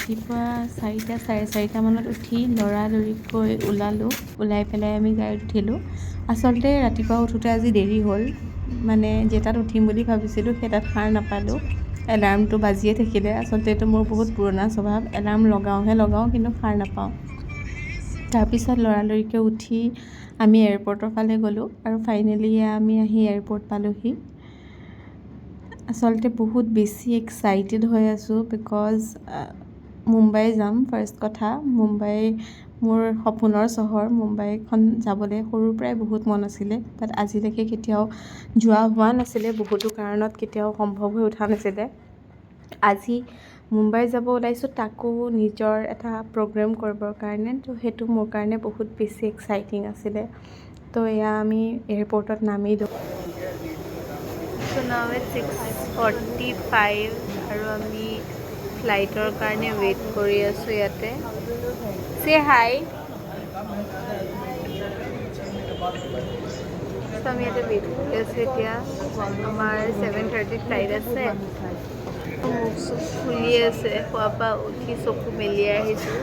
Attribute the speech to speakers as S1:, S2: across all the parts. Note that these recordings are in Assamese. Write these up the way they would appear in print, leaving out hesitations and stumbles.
S1: ৰাতিপুৱা 4টা চাৰে 4টা মানত উঠি লৰালৰিকৈ ওলাই পেলাই আমি গাড়ীত উঠিলোঁ। আচলতে ৰাতিপুৱা উঠোঁতে আজি দেৰি হ'ল, মানে যেটাত উঠিম বুলি ভাবিছিলোঁ সেইটাত সাৰ নাপালোঁ। এলাৰ্মটো বাজিয়ে থাকিলে। আচলতে এইটো মোৰ বহুত পুৰণা স্বভাৱ, এলাৰ্ম লগাওঁ কিন্তু সাৰ নাপাওঁ। তাৰপিছত লৰালৰিকৈ উঠি আমি এয়াৰপৰ্টৰ ফালে গ'লোঁ আৰু ফাইনেলি আমি আহি এয়াৰপৰ্ট পালোঁহি। আচলতে বহুত বেছি এক্সাইটেড হৈ আছোঁ বিকজ মুম্বাই যাম। ফাৰ্ষ্ট কথা, মুম্বাই মোৰ সপোনৰ চহৰ। মুম্বাইখন যাবলৈ সৰুৰ পৰাই বহুত মন আছিলে, বাট আজিলৈকে কেতিয়াও যোৱা হোৱা নাছিলে, বহুতো কাৰণত কেতিয়াও সম্ভৱ হৈ উঠা নাছিলে। আজি মুম্বাই যাব ওলাইছোঁ, তাকো নিজৰ এটা প্ৰগ্ৰেম কৰিবৰ কাৰণে। তো সেইটো মোৰ কাৰণে বহুত বেছি এক্সাইটিং আছিলে। তো এয়া আমি এয়াৰপৰ্টত নামিলোঁ। So now it's 6:45 আৰু আমি ফ্লাইটৰ কাৰণে ৱেইট কৰি আছোঁ ইয়াতে। Say hi. So আমি ইয়াতে ৱেইট কৰি আছোঁ এতিয়া। আমাৰ 7:30 ফ্লাইট আছে। মুখ চুখ ফুলি আছে, খোৱাৰ পৰা উঠি চকু মেলিয়াই আহিছোঁ।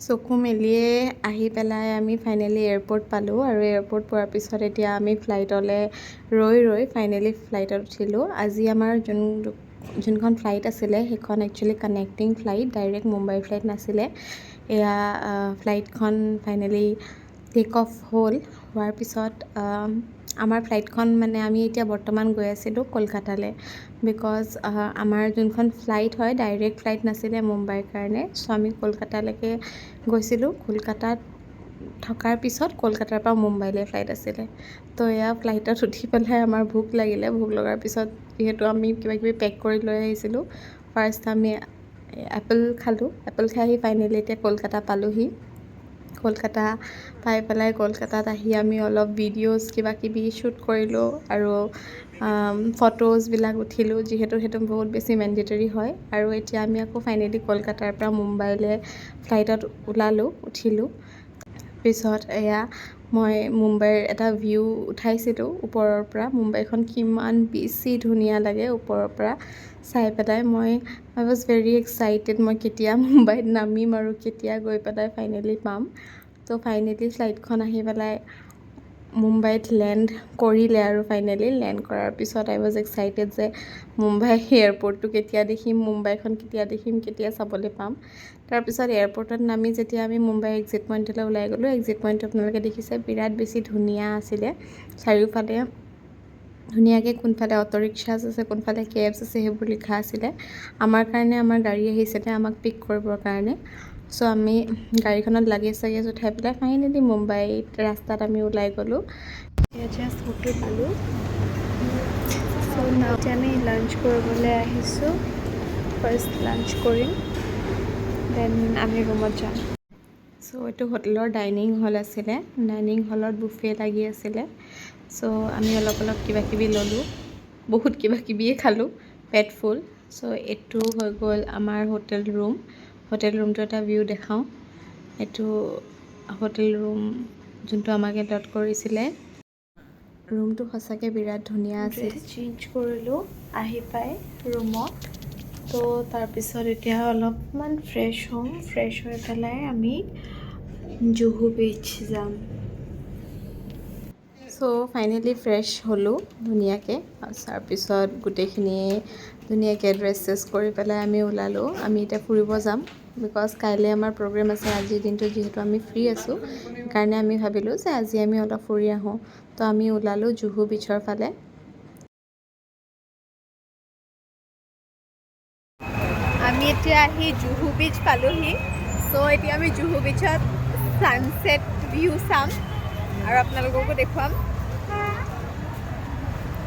S1: চকু মেলিয়ে আহি পেলাই আমি ফাইনেলি এয়াৰপৰ্ট পালোঁ আৰু এয়াৰপৰ্ট পোৱাৰ পিছত এতিয়া আমি ফ্লাইটলৈ ৰৈ ফাইনেলি ফ্লাইটত উঠিলোঁ। আজি আমাৰ যোনখন ফ্লাইট আছিলে সেইখন actually connecting flight, direct Mumbai flight নাছিলে। এয়া ফ্লাইটখন ফাইনেলি টেক অফ হোৱাৰ পিছত আমাৰ ফ্লাইটখন, মানে আমি এতিয়া বৰ্তমান গৈ আছিলোঁ কলকাতালৈ, বিকজ আমাৰ যোনখন ফ্লাইট হয় ডাইৰেক্ট ফ্লাইট নাছিলে মুম্বাইৰ কাৰণে। চ' আমি কলকাতালৈকে গৈছিলোঁ। কলকাতাত থকাৰ পিছত কলকাতাৰ পৰা মুম্বাইলৈ ফ্লাইট আছিলে। তো এয়া ফ্লাইটত উঠি পেলাই আমাৰ ভোক লাগিলে। ভোক লগাৰ পিছত যিহেতু আমি কিবাকিবি পেক কৰি লৈ আহিছিলোঁ, ফাৰ্ষ্ট আমি এপল খালোঁ। এপল খাই আহি ফাইনেলি এতিয়া কলকাতা পালোঁহি। কলকাতা পাই পেলাই কলকাতাত আহি আমি অলপ ভিডিঅ'জ কিবাকিবি শ্বুট কৰিলোঁ আৰু ফটোজবিলাক উঠিলোঁ, যিহেতু সেইটো বহুত বেছি মেণ্ডেটৰী হয়। আৰু এতিয়া আমি আকৌ ফাইনেলি কলকাতাৰ পৰা মুম্বাইলৈ ফ্লাইটত উঠিলোঁ। পিছত এয়া মই মুম্বাইৰ এটা ভিউ উঠাইছিলোঁ ওপৰৰ পৰা। মুম্বাইখন কিমান বেছি ধুনীয়া লাগে ওপৰৰ পৰা চাই পেলাই। আই ৱাজ ভেৰি এক্সাইটেড, মই কেতিয়া মুম্বাইত নামিম আৰু কেতিয়া গৈ পেলাই ফাইনেলি পাম। তো ফাইনেলি ফ্লাইটখন আহি পেলাই মুম্বাইত লেণ্ড কৰিলে আৰু ফাইনেলি লেণ্ড কৰাৰ পিছত আই ৱাজ এক্সাইটেড যে মুম্বাই এয়াৰপৰ্টটো কেতিয়া দেখিম, মুম্বাইখন কেতিয়া দেখিম, কেতিয়া চাবলৈ পাম। তাৰপিছত এয়াৰপৰ্টত নামি যেতিয়া আমি মুম্বাই এক্সিট পইণ্টলৈ ওলাই গ'লোঁ, এক্সিট পইণ্টটো আপোনালোকে দেখিছে বিৰাট বেছি ধুনীয়া আছিলে। চাৰিওফালে ধুনীয়াকৈ কোনফালে অটো ৰিক্সাছ আছে, কোনফালে কেবছ আছে সেইবোৰ লিখা আছিলে। আমাৰ কাৰণে আমাৰ গাড়ী আহিছিলে আমাক পিক কৰিবৰ কাৰণে। চ' আমি গাড়ীখনত লাগেজ চাগেজ উঠাই পেলাই ফাইনেলি মুম্বাইত ৰাস্তাত আমি ওলাই গ'লোঁ। জাষ্ট হোটেল পালোঁ। চ' এতিয়া আমি লাঞ্চ কৰিবলৈ আহিছোঁ। ফাৰ্ষ্ট লাঞ্চ কৰিম, দেন আমি ৰুমত যাম। চ' এইটো হোটেলৰ ডাইনিং হল আছিলে। ডাইনিং হলত বুফে লাগি আছিলে। চ' আমি অলপ কিবাকিবি ল'লোঁ, বহুত কিবাকিবিয়ে খালোঁ, পেট ফুল। চ' এইটো হৈ গ'ল আমাৰ হোটেল ৰুম। হোটেল ৰুমটো এটা ভিউ দেখাওঁ। এইটো হোটেল ৰুম যোনটো আমাক এলট কৰিছিলে। ৰুমটো সঁচাকৈ বিৰাট ধুনীয়া আছিল। চেঞ্জ কৰিলোঁ আহি পাই ৰুমত। তো তাৰপিছত এতিয়া অলপমান ফ্ৰেছ হ'ম। ফ্ৰেছ হৈ পেলাই আমি জুহু বিচ যাম। চ' ফাইনেলি ফ্ৰেছ হ'লোঁ ধুনীয়াকৈ। তাৰপিছত গোটেইখিনি ধুনীয়াকৈ ড্ৰেছ চেছ কৰি পেলাই আমি ওলালোঁ। আমি এতিয়া ফুৰিব যাম, বিকজ কাইলৈ আমাৰ প্ৰগ্ৰেম আছে। আজিৰ দিনটো যিহেতু আমি ফ্ৰী আছোঁ, সেইকাৰণে আমি ভাবিলোঁ যে আজি আমি অলপ ফুৰি আহোঁ। তো আমি ওলালোঁ জুহু বিচৰ ফালে। আমি এতিয়া আহি জুহু বিচ পালোঁহি। চ' এতিয়া আমি জুহু বিচত ছানছেট ভিউ চাম আৰু আপোনালোককো দেখুৱাম।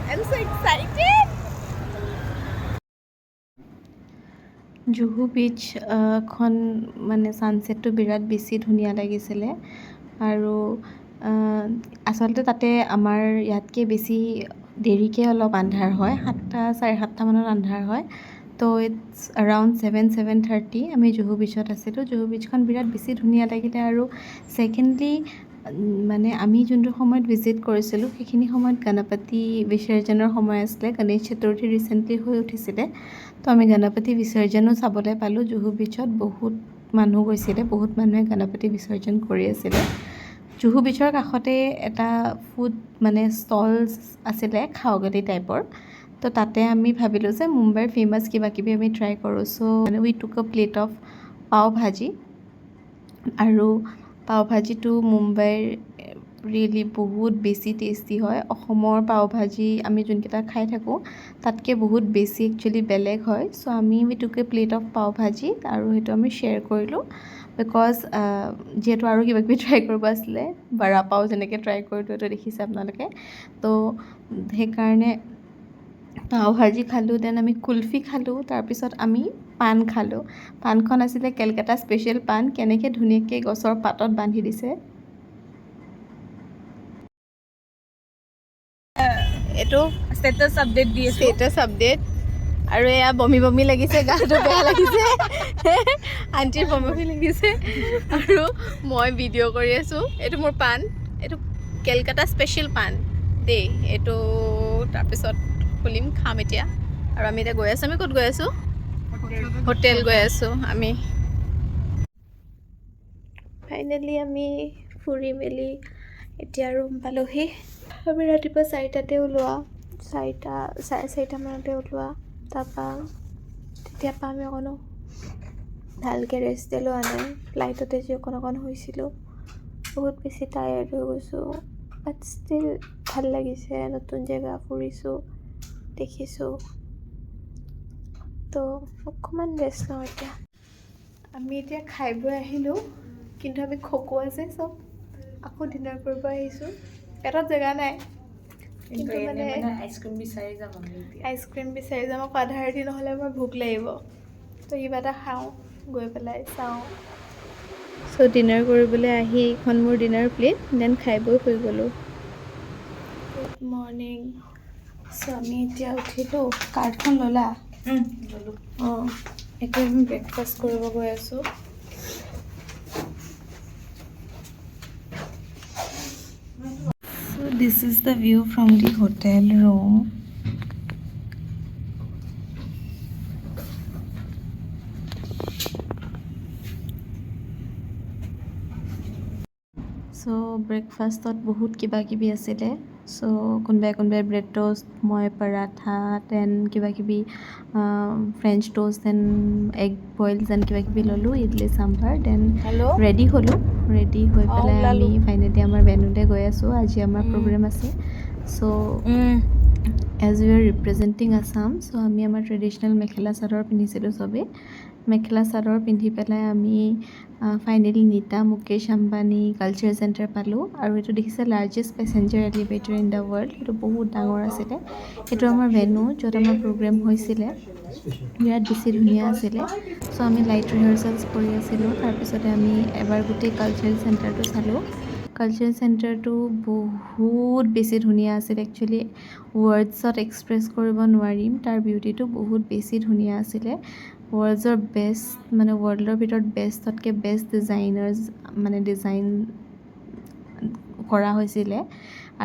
S1: I am so' excited. Juhu বিচ খন মানে ছানছেটটো বিৰাট বেছি ধুনীয়া লাগিছিলে। আৰু আচলতে তাতে আমাৰ ইয়াতকৈ বেছি দেৰিকৈ অলপ আন্ধাৰ হয়, 7টা চাৰে 7টা মানত আন্ধাৰ হয়। তো ইটছ এৰাউণ্ড 7:30 আমি জুহু বিচত আছিলোঁ। জুহু বিচখন বিৰাট বেছি ধুনীয়া লাগিলে। আৰু ছেকেণ্ডলি মানে আমি যোনটো সময়ত ভিজিট কৰিছিলোঁ সেইখিনি সময়ত গণপতি বিসৰ্জনৰ সময় আছিলে। গণেশ চতুৰ্থী ৰিচেণ্টলি হৈ উঠিছিলে, তো আমি গণপতি বিসৰ্জনো চাবলৈ পালোঁ। জুহু বিচত বহুত মানুহ গৈছিলে, বহুত মানুহে গণপতি বিসৰ্জন কৰি আছিলে। জুহু বিচৰ কাষতে এটা ফুড মানে ষ্টলছ আছিলে, খাওগলী টাইপৰ। তো তাতে আমি ভাবিলোঁ যে মুম্বাইৰ ফেমাছ কিবা কিবি আমি ট্ৰাই কৰোঁ। চ' উই টুক আ প্লেট অফ পাও ভাজি। আৰু পাও ভাজিটো মুম্বাইৰ ৰিয়েলি বহুত বেছি টেষ্টি হয়। অসমৰ পাও ভাজি আমি যোনকেইটা খাই থাকোঁ তাতকৈ বহুত বেছি একচুৱেলি বেলেগ হয়। চ' আমি উই টুক এ প্লেট অফ পাও ভাজি আৰু সেইটো আমি শ্বেয়াৰ কৰিলোঁ। বিকজ যিহেতু আৰু কিবা কিবি ট্ৰাই কৰিব আছিলে, বাৰা পাও যেনেকৈ ট্ৰাই কৰিলোঁ, এইটো দেখিছে আপোনালোকে। তো সেইকাৰণে পাও ভাজি খালোঁ, দেন আমি কুলফি খালোঁ, তাৰপিছত আমি পাণ খালোঁ। পাণখন আছিলে কেলকাতা স্পেচিয়েল পাণ। কেনেকৈ ধুনীয়াকৈ গছৰ পাতত বান্ধি দিছে। এইটো
S2: ষ্টেটাছ আপডেট দি আছোঁ।
S1: Status update. আৰু এয়া বমি বমি লাগিছে, গাটো বেয়া লাগিছে, আণ্টিৰ বমি বমি লাগিছে। আৰু মই ভিডিঅ' কৰি আছোঁ। এইটো মোৰ পাণ, এইটো কেলকাতা স্পেচিয়েল পাণ দেই এইটো। তাৰপিছত খুলিম, খাম এতিয়া। আৰু আমি এতিয়া গৈ আছোঁ। আমি ক'ত গৈ আছোঁ? হোটেল গৈ আছোঁ আমি। ফাইনেলি আমি ফুৰি মেলি এতিয়া ৰুম পালোহি। আমি ৰাতিপুৱা 4টাতে ওলোৱা, 4:30মানতে ওলোৱা। তাৰপৰা তেতিয়াৰপৰা আমি অকণো ভালকৈ ৰেষ্টে লোৱা নাই। ফ্লাইটতে যি অকণ শুইছিলোঁ, বহুত বেছি টায়াৰ্ড হৈ গৈছোঁ। বাট ষ্টিল ভাল লাগিছে, নতুন জেগা ফুৰিছোঁ, দেখিছোঁ। তো অকণমান ৰেষ্ট লওঁ এতিয়া। আমি এতিয়া খাই বৈ আহিলোঁ, কিন্তু আমি খকুৱা যে চব আকৌ ডিনাৰ কৰিব আহিছোঁ। পেটত জেগা নাই, কিন্তু মানে
S2: আইচক্ৰীম বিচাৰি যাম আমি এতিয়া।
S1: আইচক্ৰীম বিচাৰি যাম। আকৌ আধা ৰাতি নহ'লে আমাৰ ভোক লাগিব। তো কিবা এটা খাওঁ, গৈ পেলাই চাওঁ। চ' ডিনাৰ কৰিবলৈ আহি এইখন মোৰ ডিনাৰ প্লেট, দেন খাই বৈ শুই গ'লোঁ। Good morning. চ' আমি এতিয়া উঠিলোঁ। কাৰ্ডখন ল'লা?
S2: ল'লোঁ।
S1: অঁ, এতিয়া আমি ব্ৰেকফাষ্ট কৰিব গৈ আছোঁ। So this is the view from the hotel room. চ' ব্ৰেকফাষ্টত বহুত কিবা কিবি আছিলে। চ' কোনোবাই ব্ৰেড টোষ্ট, মই পৰাঠা, দেন কিবা কিবি French toast, then egg boil, then কিবা কিবি ল'লোঁ, ইডলি চাম্ভাৰ। দেন ৰেডি হ'লোঁ। ৰেডি হৈ পেলাই আমি ফাইনেলি আমাৰ ভেন্যুলৈ গৈ আছোঁ। আজি আমাৰ প্ৰগ্ৰেম আছে। So' as you are representing Assam, so' আমি আমাৰ ট্ৰেডিশ্যনেল মেখেলা চাদৰ পিন্ধিছিলোঁ চবেই। মেখেলা চাদৰ পিন্ধি পেলাই আমি finally Nita Mukesh Ambani culture centre পালোঁ। আৰু এইটো দেখিছে largest passenger elevator in the world. সেইটো বহুত ডাঙৰ আছিলে। সেইটো আমাৰ ভেন্যু, য'ত আমাৰ প্ৰগ্ৰেম হৈছিলে। বিৰাট বেছি ধুনীয়া আছিলে। চ' আমি লাইট ৰিহাৰ্চেলছ কৰি আছিলোঁ। তাৰপিছতে আমি এবাৰ গোটেই কালচাৰেল চেণ্টাৰটো চালোঁ। কালচাৰেল চেণ্টাৰটো বহুত বেছি ধুনীয়া আছিল। একচুৱেলি ৱৰ্ডছত এক্সপ্ৰেছ কৰিব নোৱাৰিম তাৰ বিউটিটো। বহুত বেছি ধুনীয়া আছিলে। ৱৰ্ল্ডৰ বেষ্ট, মানে ৱৰ্ল্ডৰ ভিতৰত বেষ্টতকৈ বেষ্ট ডিজাইনাৰ্ছ মানে ডিজাইন কৰা হৈছিলে।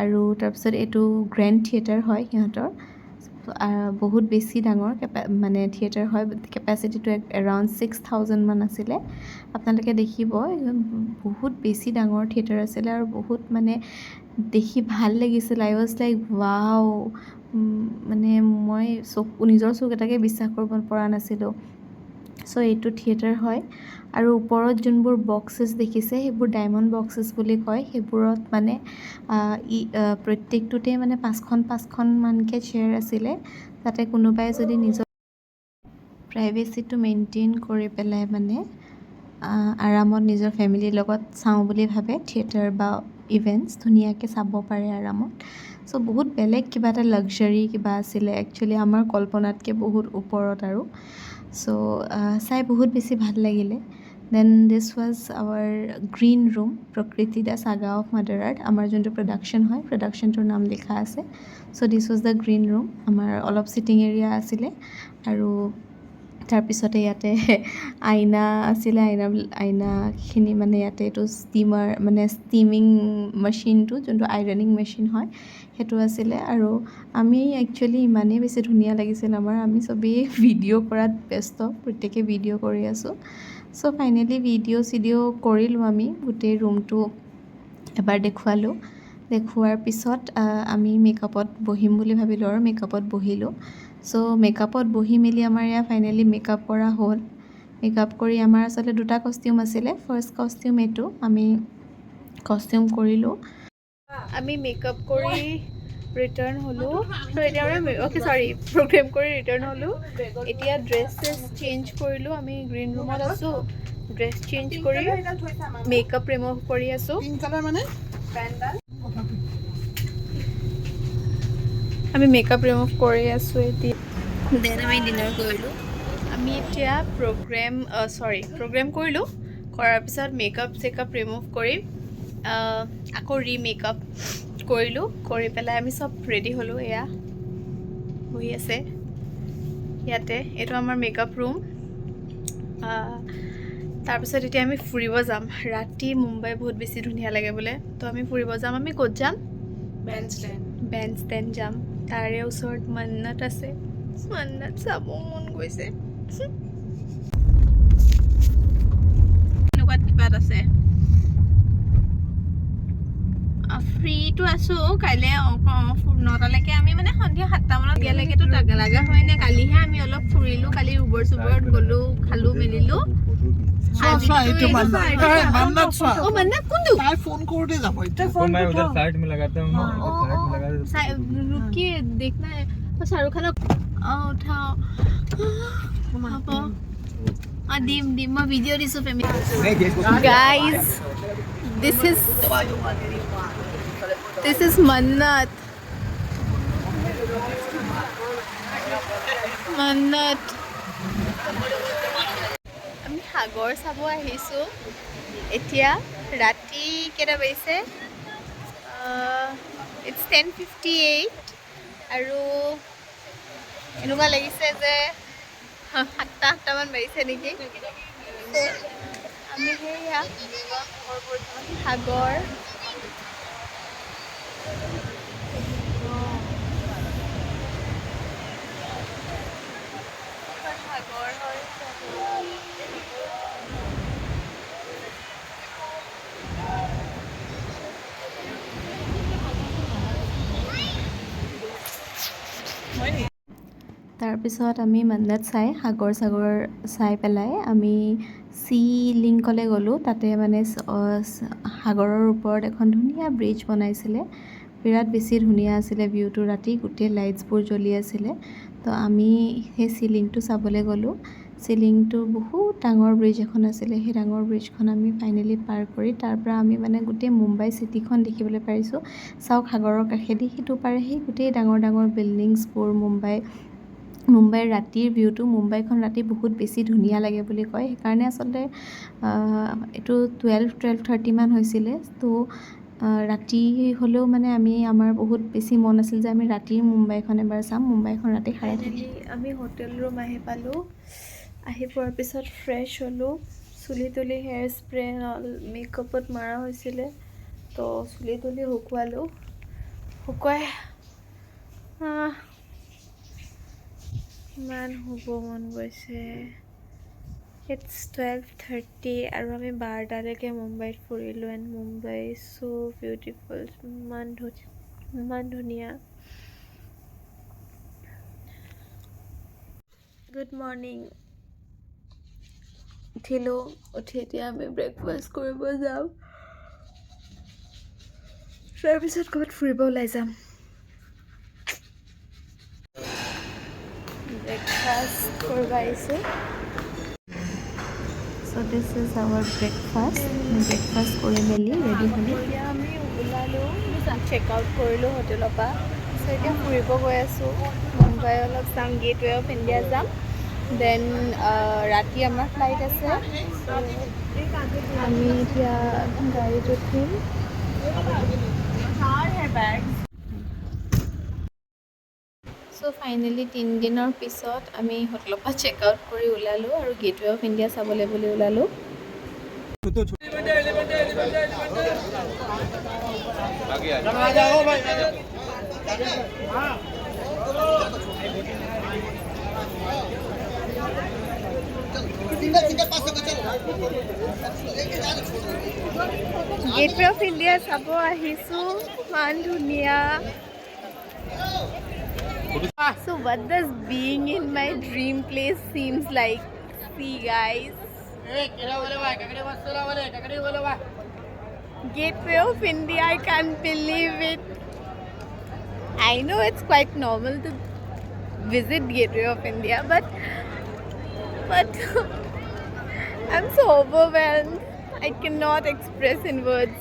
S1: আৰু তাৰপিছত এইটো গ্ৰেণ্ড থিয়েটাৰ হয় সিহঁতৰ। বহুত বেছি ডাঙৰ মানে থিয়েটাৰ হয়। কেপাচিটিটো এৰাউণ্ড 6,000 মান আছিলে। আপোনালোকে দেখিব বহুত বেছি ডাঙৰ থিয়েটাৰ আছিলে আৰু বহুত মানে দেখি ভাল লাগিছিল। আই ৱাজ লাইক ৱাও, মানে মই নিজৰ চকুকেইটাকে বিশ্বাস কৰিব পৰা নাছিলোঁ। চ' এইটো থিয়েটাৰ হয়। আৰু ওপৰত যোনবোৰ বক্সেছ দেখিছে সেইবোৰ ডায়মণ্ড বক্সেছ বুলি কয়। সেইবোৰত মানে প্ৰত্যেকটোতে মানে 5খনমানকৈ চেয়াৰ আছিলে, যাতে কোনোবাই যদি নিজৰ প্ৰাইভেচিটো মেইনটেইন কৰি পেলাই মানে আৰামত নিজৰ ফেমিলিৰ লগত চাওঁ বুলি ভাবে, থিয়েটাৰ বা ইভেণ্টছ ধুনীয়াকৈ চাব পাৰে আৰামত। চ' বহুত বেলেগ কিবা এটা লাক্সাৰী কিবা আছিলে। একচুৱেলি আমাৰ কল্পনাতকৈ বহুত ওপৰত আৰু। চ' চাই বহুত বেছি ভাল লাগিলে। Then this was our green room, Prakriti the saga of mother earth. আমাৰ যোনটো প্ৰডাকশ্যন হয়, প্ৰডাকশ্যনটোৰ নাম লিখা আছে। So' this was the green room. আমাৰ অলপ ছিটিং এৰিয়া আছিলে আৰু তাৰপিছতে ইয়াতে আইনা আছিলে, আইনাখিনি মানে ইয়াতে এইটো ষ্টিমাৰ মানে ষ্টিমিং মেচিনটো যোনটো আইৰনিং মেচিন হয় সেইটো আছিলে। আৰু আমি একচুৱেলি ইমানেই বেছি ধুনীয়া লাগিছিল আমাৰ, আমি চবেই ভিডিঅ' কৰাত ব্যস্ত, প্ৰত্যেকে ভিডিঅ' কৰি আছোঁ। চ' ফাইনেলি ভিডিঅ' কৰিলোঁ আমি, গোটেই ৰুমটো এবাৰ দেখুৱালোঁ। দেখুওৱাৰ পিছত আমি মেকআপত বহিম বুলি ভাবিলোঁ আৰু মেকআপত বহিলোঁ। চ' মেকআপত বহি মেলি আমাৰ ইয়াত ফাইনেলি মেকআপ কৰা হ'ল। মেকআপ কৰি আমাৰ আচলতে দুটা কষ্টিউম আছিলে। ফাৰ্ষ্ট কষ্টিউম এইটো, আমি কষ্টিউম কৰিলোঁ। আমি মেকআপ কৰি ৰিটাৰ্ণ হ'লোঁ। ত' এতিয়া প্ৰগ্ৰেম কৰি ৰিটাৰ্ণ হ'লোঁ। এতিয়া ড্ৰেছ চেঞ্জ কৰিলোঁ। আমি গ্ৰীণ ৰুমত আছোঁ। ড্ৰেছ চেঞ্জ কৰি মেকআপ ৰিমুভ কৰি আছোঁ। আমি মেকআপ ৰিমুভ কৰি আছোঁ এতিয়া। দেন আমি ডিনাৰ কৰিলোঁ। আমি এতিয়া প্ৰগ্ৰেম কৰিলোঁ। কৰাৰ পিছত মেকআপ চেকআপ ৰিমুভ কৰি আকৌ মেকআপ কৰিলোঁ। কৰি পেলাই আমি চব ৰেডি হ'লোঁ। এয়া বহি আছে ইয়াতে, এইটো আমাৰ মেকআপ ৰুম। তাৰপিছত এতিয়া আমি ফুৰিব যাম। ৰাতি মুম্বাই বহুত বেছি ধুনীয়া লাগে বোলে, তো আমি ফুৰিব যাম। আমি ক'ত যাম? বেণ্ডষ্টেণ্ড যাম। তাৰে ওচৰত মন্নত আছে, মন্নত চাব মন গৈছে। এনেকুৱাত কিবাত আছে। ফ্ৰীটো আছোঁ কাইলৈ 9টালৈকে। আমি মানে সন্ধিয়া 7টামানত দিয়ালৈকেতো লাগা হয় নে? কালিহে আমি অলপ ফুৰিলোঁ। কালি উবৰ গ'লোঁ, খালোঁ মেলিলোঁ। শাহৰুখ খানক উঠাও দিম মই ভিডিঅ' দিছোঁ family. Guys, this is Mannat. আমি সাগৰ চাব আহিছোঁ। এতিয়া ৰাতি কেইটা বাজিছে? It's 10:58 আৰু এনেকুৱা লাগিছে যে 7-8টামান বাজিছে নেকি। আমি সেয়া সাগৰ হয়। তাৰপিছত আমি মন্নত চাই সাগৰ চাই পেলাই আমি চি লিংকলৈ গ'লোঁ। তাতে মানে সাগৰৰ ওপৰত এখন ধুনীয়া ব্ৰিজ বনাইছিলে, বিৰাট বেছি ধুনীয়া আছিলে ভিউটো। ৰাতি গোটেই লাইটছবোৰ জ্বলি আছিলে। তো আমি সেই চি লিংকটো চাবলৈ গ'লোঁ। চি লিংকটো বহুত ডাঙৰ ব্ৰিজ এখন আছিলে। সেই ডাঙৰ ব্ৰিজখন আমি ফাইনেলি পাৰ কৰি তাৰ পৰা আমি মানে গোটেই মুম্বাই চিটিখন দেখিবলৈ পাৰিছোঁ। চাওক, সাগৰৰ কাষেদি সিটো পাৰে সেই গোটেই ডাঙৰ বিল্ডিংছবোৰ। মুম্বাইৰ ৰাতিৰ ভিউটো, মুম্বাইখন ৰাতি বহুত বেছি ধুনীয়া লাগে বুলি কয়। সেইকাৰণে আচলতে এইটো 12:30 মান হৈছিলে। তো ৰাতি হ'লেও মানে আমাৰ বহুত বেছি মন আছিল যে আমি ৰাতিৰ মুম্বাইখন এবাৰ চাম। মুম্বাইখন ৰাতি আমি হোটেল ৰুম আহি পালোঁ। আহি পোৱাৰ পিছত ফ্ৰেছ হ'লোঁ। চুলি তুলি হেয়াৰ স্প্ৰে মেকআপত মৰা হৈছিলে, তো চুলি তুলি শুকুৱালোঁ। শুকুৱাই ইমান শুব মন গৈছে। ইটছ 12:30 আৰু আমি 12টালৈকে মুম্বাইত ফুৰিলোঁ। এণ্ড মুম্বাই ছ' বিউটিফুল, ইমান ধুনীয়া। Good morning. উঠিলোঁ, উঠি এতিয়া আমি ব্ৰেকফাষ্ট কৰিব যাম। তাৰপিছত ক'ৰবাত ফুৰিব ওলাই যাম। ব্ৰেকফাষ্ট কৰিব আহিছোঁ। So' this is our breakfast. Breakfast কৰি মেলি ৰেডি হ'লোঁ। এতিয়া আমি ওলালোঁ, চেক আউট কৰিলোঁ হোটেলৰ পৰা। চ' এতিয়া ফুৰিব গৈ আছোঁ। মুম্বাই অলপ চাম, গেটৱে অফ ইণ্ডিয়া যাম। দেন ৰাতি আমাৰ ফ্লাইট আছে। আমি এতিয়া গাড়ীত উঠিম। চ' চ' ফাইনেলি 3 দিনৰ পিছত আমি হোটেলৰ পৰা চেক আউট কৰি ওলালোঁ আৰু গেটৱে অফ ইণ্ডিয়া চাবলৈ বুলি ওলালোঁ। গেটৱে অফ ইণ্ডিয়া চাব আহিছোঁ, ইমান ধুনীয়া। So what does being in my dream place seems like? See guys, Gateway of India, I can't believe it. I know it's quite normal to visit Gateway of India, but I'm so overwhelmed. I cannot express in words.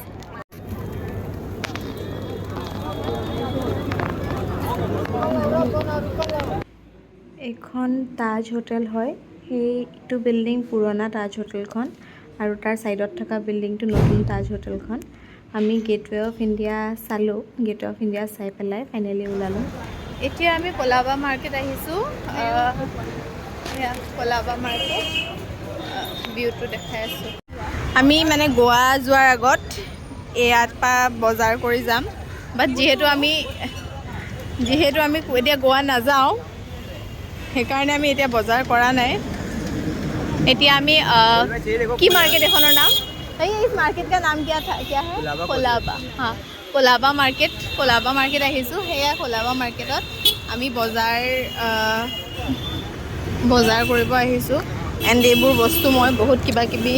S1: এইখন তাজ হোটেল হয়, সেইটো বিল্ডিং পুৰণা তাজ হোটেলখন আৰু তাৰ ছাইডত থকা বিল্ডিংটো নতুন তাজ হোটেলখন। আমি গেটৱে অফ ইণ্ডিয়া চালোঁ, গেটৱে অফ ইণ্ডিয়া চাই পেলাই ফাইনেলি ওলালোঁ। এতিয়া আমি কলাবা মাৰ্কেট আহিছোঁ, কলাবা মাৰ্কেট ভিউটো দেখাই আছোঁ। আমি মানে গোৱা যোৱাৰ আগত ইয়াৰ পৰা বজাৰ কৰি যাম, বাট যিহেতু আমি এতিয়া গোৱা নাযাওঁ, সেইকাৰণে আমি এতিয়া বজাৰ কৰা নাই। এতিয়া আমি কি মাৰ্কেট এখনৰ নাম, এই মাৰ্কেট কা নাম क्या है? কোলাবা। हाँ, কোলাবা মাৰ্কেট আহিছোঁ। সেয়া কোলাবা মাৰ্কেটত আমি বজাৰ কৰিব আহিছোঁ। এণ্ড এইবোৰ বস্তু মই বহুত কিবাকিবি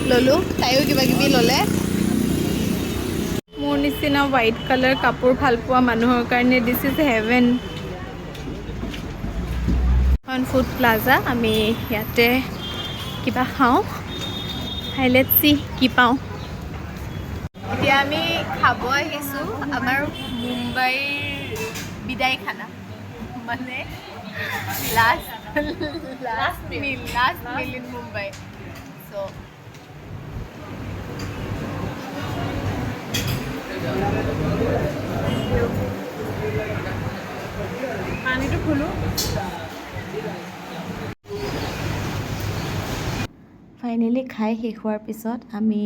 S1: ল'লোঁ, তাইও কিবাকিবি ল'লে। মোৰ নিচিনা হোৱাইট কালাৰ কাপোৰ ভাল পোৱা মানুহৰ কাৰণে this is heaven. Food plaza, আমি ইয়াতে কিবা খাওঁ, লেটছ চি কি পাওঁ। এতিয়া আমি খাব আহিছোঁ আমাৰ মুম্বাইৰ বিদায় খানা, মানে লাষ্ট মিল ইন মুম্বাই। চ'
S2: পানীটো খোলো।
S1: ফাইনেলি খাই শেষ হোৱাৰ পিছত আমি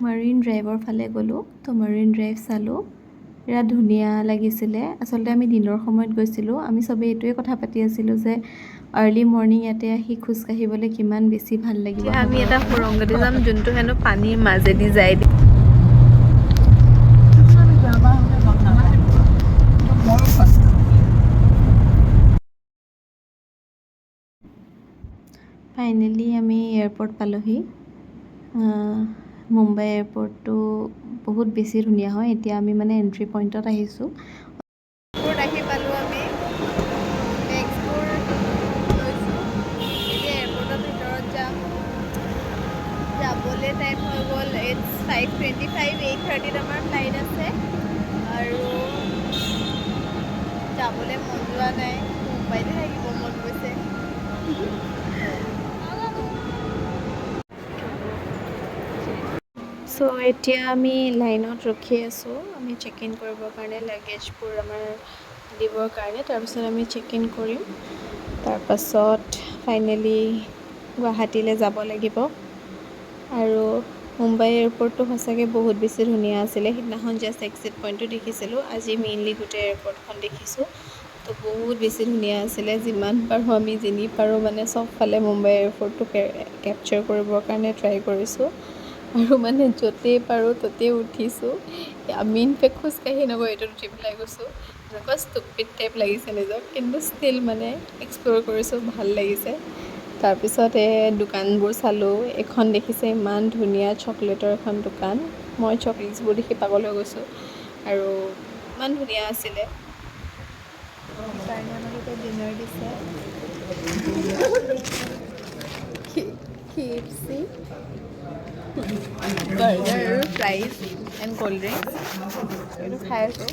S1: মাৰিন ড্ৰাইভৰ ফালে গ'লোঁ। তো মাৰিন ড্ৰাইভ চালোঁ, বিৰাট ধুনীয়া লাগিছিলে। আচলতে আমি দিনৰ সময়ত গৈছিলোঁ। আমি চবেই এইটোৱে কথা পাতি আছিলোঁ যে আৰ্লি মৰ্ণিং ইয়াতে আহি খোজকাঢ়িবলৈ কিমান বেছি ভাল লাগিব। আমি এটা সুৰংগতে যাম, যোনটো হেনো পানীৰ মাজেদি যায়। ফাইনেলি আমি এয়াৰপৰ্ট পালোহি। মুম্বাই এয়াৰপৰ্টটো বহুত বেছি ধুনীয়া হয়। এতিয়া আমি মানে এণ্ট্ৰি পইণ্টত আহিছোঁ। আহি পালোঁ আমি, বেগছবোৰ লৈছোঁ, এতিয়া এয়াৰপৰ্টৰ ভিতৰত যাম। যাবলৈ টাইম হৈ গ'ল, ইটছ 5:25, 8:30ত আমাৰ ফ্লাইট আছে আৰু যাবলৈ মন যোৱা নাই, মুম্বাইতে থাকিব মন গৈছে। চ' এতিয়া আমি লাইনত ৰখি আছোঁ, আমি চেক ইন কৰিবৰ কাৰণে, লাগেজবোৰ আমাৰ দিবৰ কাৰণে। তাৰপিছত আমি চেক ইন কৰিম, তাৰপাছত ফাইনেলি গুৱাহাটীলৈ যাব লাগিব। আৰু মুম্বাই এয়াৰপৰ্টটো সঁচাকৈ বহুত বেছি ধুনীয়া আছিলে। সিদিনাখন জাষ্ট এক্সিট পইণ্টটো দেখিছিলোঁ, আজি মেইনলি গোটেই এয়াৰপৰ্টখন দেখিছোঁ। তো বহুত বেছি ধুনীয়া আছিলে। যিমান পাৰোঁ আমি পাৰোঁ মানে চবফালে মুম্বাই এয়াৰপৰ্টটো কেপচাৰ কৰিবৰ কাৰণে ট্ৰাই কৰিছোঁ। আৰু মানে য'তেই পাৰোঁ ত'তেই উঠিছোঁ। আমি ইনফেক্ট খোজকাঢ়ি নগৈ এইটোত উঠি পেলাই গৈছোঁ। এনেকুৱা ষ্টুপিড টাইপ লাগিছে নিজক, কিন্তু ষ্টিল মানে এক্সপ্ল'ৰ কৰিছোঁ, ভাল লাগিছে। তাৰপিছত দোকানবোৰ চালোঁ। এখন দেখিছে ইমান ধুনীয়া চকলেটৰ এখন দোকান, মই চকলেটছবোৰ দেখি পাগল হৈ গৈছোঁ আৰু ইমান ধুনীয়া আছিলে। সেইকাৰণে আমাক এতিয়া ডিনাৰ দিছে, KFC, বাৰ্গাৰ আৰু ফ্ৰাইজ এণ্ড ক'ল্ড ড্ৰিংকছ। এইটো খাই আছোঁ।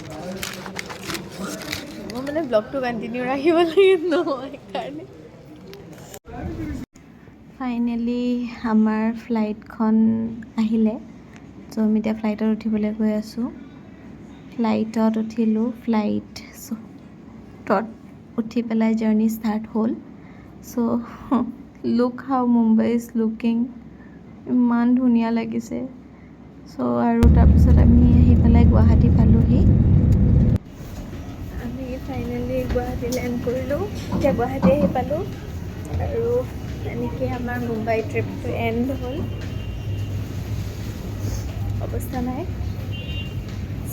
S1: মোৰ মানে ব্লগটো কণ্টিনিউ ৰাখিব লাগে নহয়, সেইকাৰণে। ফাইনেলি আমাৰ ফ্লাইটখন আহিলে। চ' আমি এতিয়া ফ্লাইটত উঠিবলৈ গৈ আছোঁ। ফ্লাইটত উঠিলোঁ, লিফ্টত উঠি পেলাই জাৰ্ণি ষ্টাৰ্ট হ'ল। So' look how Mumbai is looking, ইমান ধুনীয়া লাগিছে। চ' আৰু তাৰপিছত আমি আহি পেলাই গুৱাহাটী পালোহি। আমি ফাইনেলি গুৱাহাটী লেণ্ড কৰিলোঁ। এতিয়া গুৱাহাটী আহি পালোঁ আৰু এনেকৈ আমাৰ মুম্বাই ট্ৰিপটো এণ্ড হ'ল। অৱস্থা নাই।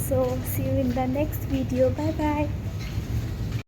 S1: চ' see you in the next video. Bye bye.